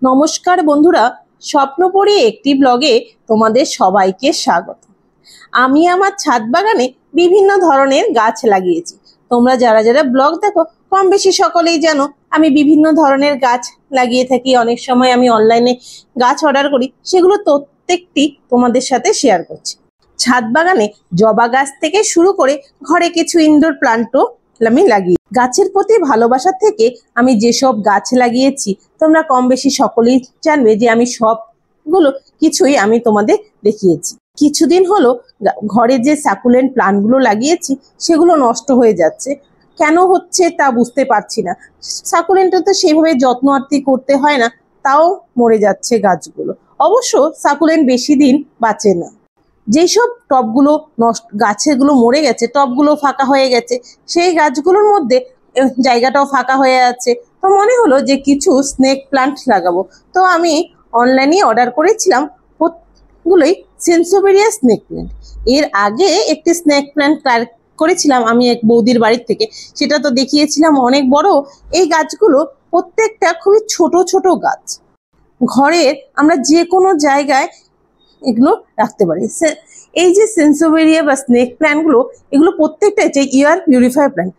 নমস্কার বন্ধুরা, স্বপ্নপরী একটি ব্লগে তোমাদের সবাইকে স্বাগত। আমি আমার ছাদ বাগানে বিভিন্ন ধরনের গাছ লাগিয়েছি। তোমরা যারা যারা ব্লগ দেখো কম বেশি সকলেই জানো আমি বিভিন্ন ধরনের গাছ লাগিয়ে থাকি। অনেক সময় আমি অনলাইনে গাছ অর্ডার করি, সেগুলো প্রত্যেকটি তোমাদের সাথে শেয়ার করছি। ছাদ বাগানে জবা গাছ থেকে শুরু করে ঘরে কিছু ইনডোর প্লান্টও আমি লাগিয়ে, গাছের প্রতি ভালোবাসা থেকে আমি যেসব গাছ লাগিয়েছি তোমরা কম বেশি সকলেই জানবে যে আমি সবগুলো কিছুই আমি তোমাদের দেখিয়েছি। কিছুদিন হলো ঘরে যে সাকুলেন্ট প্লান্টগুলো লাগিয়েছি সেগুলো নষ্ট হয়ে যাচ্ছে। কেন হচ্ছে তা বুঝতে পারছি না। সাকুলেন্টে তো সেইভাবে যত্ন আত্তি করতে হয় না, তাও মরে যাচ্ছে গাছগুলো। অবশ্য সাকুলেন্ট বেশি দিন বাঁচে না। যেসব টবগুলো নষ্ট, গাছেরগুলো মরে গেছে, টবগুলো ফাঁকা হয়ে গেছে, সেই গাছগুলোর মধ্যে জায়গাটাও ফাঁকা হয়ে আছে। তো মনে হলো যে কিছু স্নেক প্লান্ট লাগাবো। তো আমি অনলাইনে অর্ডার করেছিলাম গুলোই সেন্সোবেরিয়া স্নেক প্ল্যান্ট। এর আগে একটি স্নেক প্ল্যান্ট করেছিলাম আমি এক বৌদির বাড়ির থেকে, সেটা তো দেখিয়েছিলাম অনেক বড়। এই গাছগুলো প্রত্যেকটা খুবই ছোট ছোট গাছ, ঘরের আমরা যে কোনো জায়গায় এগুলো রাখতে পারি। এই যে সেন্সোবেরিয়া বা স্নেক প্ল্যান্টগুলো, এগুলো প্রত্যেকটাই যে এয়ার পিউরিফায়ার প্ল্যান্ট।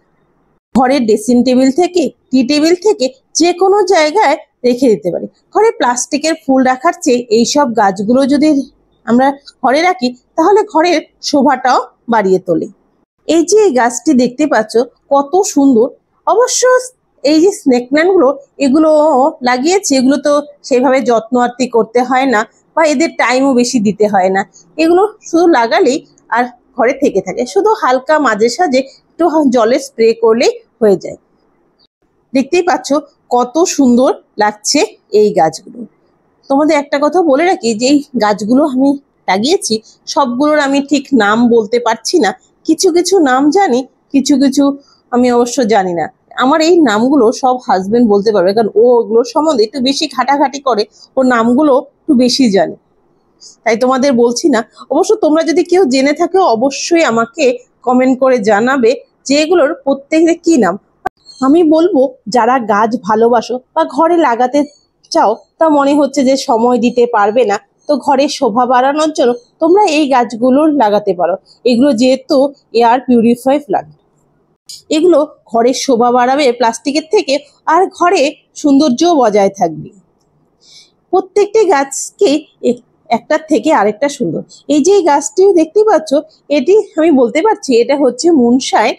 ঘরের ড্রেসিং টেবিল থেকে, টি টেবিল থেকে যে কোনো জায়গায় রেখে দিতে পারি। ঘরে প্লাস্টিকের ফুল রাখার চেয়ে এইসব গাছগুলো যদি আমরা ঘরে রাখি তাহলে ঘরের শোভাটাও বাড়িয়ে তোলে। এই যে এই গাছটি দেখতে পাচ্ছ কত সুন্দর। অবশ্য এই যে স্নেক প্ল্যান্টগুলো এগুলো লাগিয়েছি, এগুলো তো সেভাবে যত্ন আত্তি করতে হয় না বা এদের টাইমও বেশি দিতে হয় না। এগুলো শুধু লাগালেই আর ঘরে থেকে থাকে, শুধু হালকা মাঝে সাঝে একটু জলে স্প্রে করলেই হয়ে যায়। দেখতেই পাচ্ছ কত সুন্দর লাগছে এই গাছগুলো। তোমাদের একটা কথা বলে রাখি যে এই গাছগুলো আমি লাগিয়েছি সবগুলোর আমি ঠিক নাম বলতে পারছি না। কিছু কিছু নাম জানি, কিছু কিছু আমি অবশ্য জানি না। আমার এই নামগুলো সব হাজবেন্ড বলতে পারবে, কারণ ও ওগুলোর সম্বন্ধে একটু বেশি ঘাটাঘাটি করে, ওর নামগুলো একটু বেশি জানে, তাই তোমাদের বলছি না। অবশ্য তোমরা যদি কেউ জেনে থাকো অবশ্যই আমাকে কমেন্ট করে জানাবে যে এগুলোর প্রত্যেকের কি নাম। আমি বলবো যারা গাছ ভালোবাসো বা ঘরে লাগাতে চাও, তা মনে হচ্ছে যে সময় দিতে পারবে না, তো ঘরের শোভা বাড়ানোর জন্য তোমরা এই গাছগুলো লাগাতে পারো। এগুলো যেহেতু এয়ার পিউরিফাই প্লান্ট, এগুলো ঘরের শোভা বাড়াবে প্লাস্টিকের থেকে, আর ঘরে সৌন্দর্যও বজায় থাকবে। প্রত্যেকটি গাছকে একটার থেকে আরেকটা সুন্দর। এই যে গাছটি দেখতে পাচ্ছ, এটি আমি বলতে পারছি এটা হচ্ছে মুনশাইন।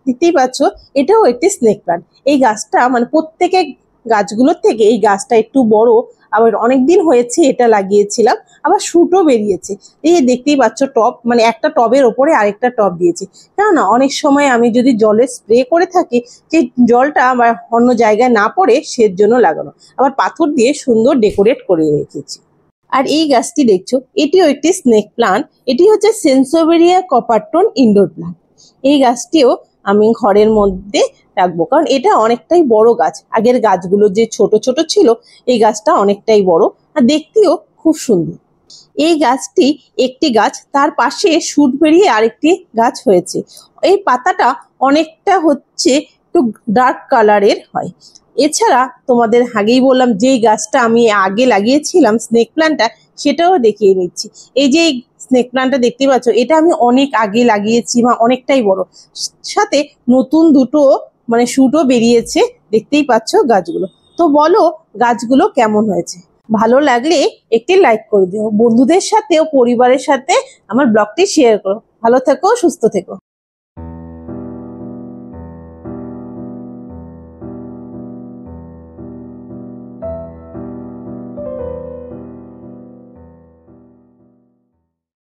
দেখতেই পাচ্ছ এটাও একটি স্নেক প্লান্ট। এই গাছটা মানে প্রত্যেকের গাছগুলোর থেকে এই গাছটা একটু বড়, আবার অনেকদিন হয়েছে এটা লাগিয়েছিলাম, আবার শুটও বেরিয়েছে। এই দেখতেই পাচ্ছ টব, মানে একটা টবের ওপরে আরেকটা টব দিয়েছি। কেননা অনেক সময় আমি যদি জলে স্প্রে করে থাকি, যে জলটা আমার অন্য জায়গায় না পড়ে সের জন্য লাগানো। আবার পাথর দিয়ে সুন্দর ডেকোরেট করে রেখেছি। আর এই গাছটি দেখছো এটিও একটি স্নেক প্লান্ট। এটি হচ্ছে সেন্সোবেরিয়া কপারটন ইনডোর প্লান্ট। এই গাছটিও আমি ঘরের মধ্যে রাখবো, কারণ এটা অনেকটাই বড় গাছ। আগের গাছগুলো যে ছোট ছোট ছিল, এই গাছটা অনেকটাই বড় আর দেখতেও খুব সুন্দর। এই গাছটি একটি গাছ, তার পাশে শুট বেরিয়ে আরেকটি গাছ হয়েছে। এই পাতাটা অনেকটা হচ্ছে একটু ডার্ক কালারের হয়। এছাড়া তোমাদের আগেই বললাম যেই গাছটা আমি আগে লাগিয়েছিলাম স্নেক প্ল্যান্টটা, সেটাও দেখিয়ে নিচ্ছি। এই যে স্নেক প্ল্যান্টটা দেখতে পাচ্ছ, এটা আমি অনেক আগে লাগিয়েছি বা অনেকটাই বড়, সাথে নতুন দুটো মানে শুটও বেরিয়েছে। দেখতেই পাচ্ছ গাছগুলো। তো বলো গাছগুলো কেমন হয়েছে? ভালো লাগলে একটি লাইক করে দিও, বন্ধুদের সাথে ও পরিবারের সাথে আমার ব্লগটি শেয়ার করো। ভালো থেকো, সুস্থ থেকো।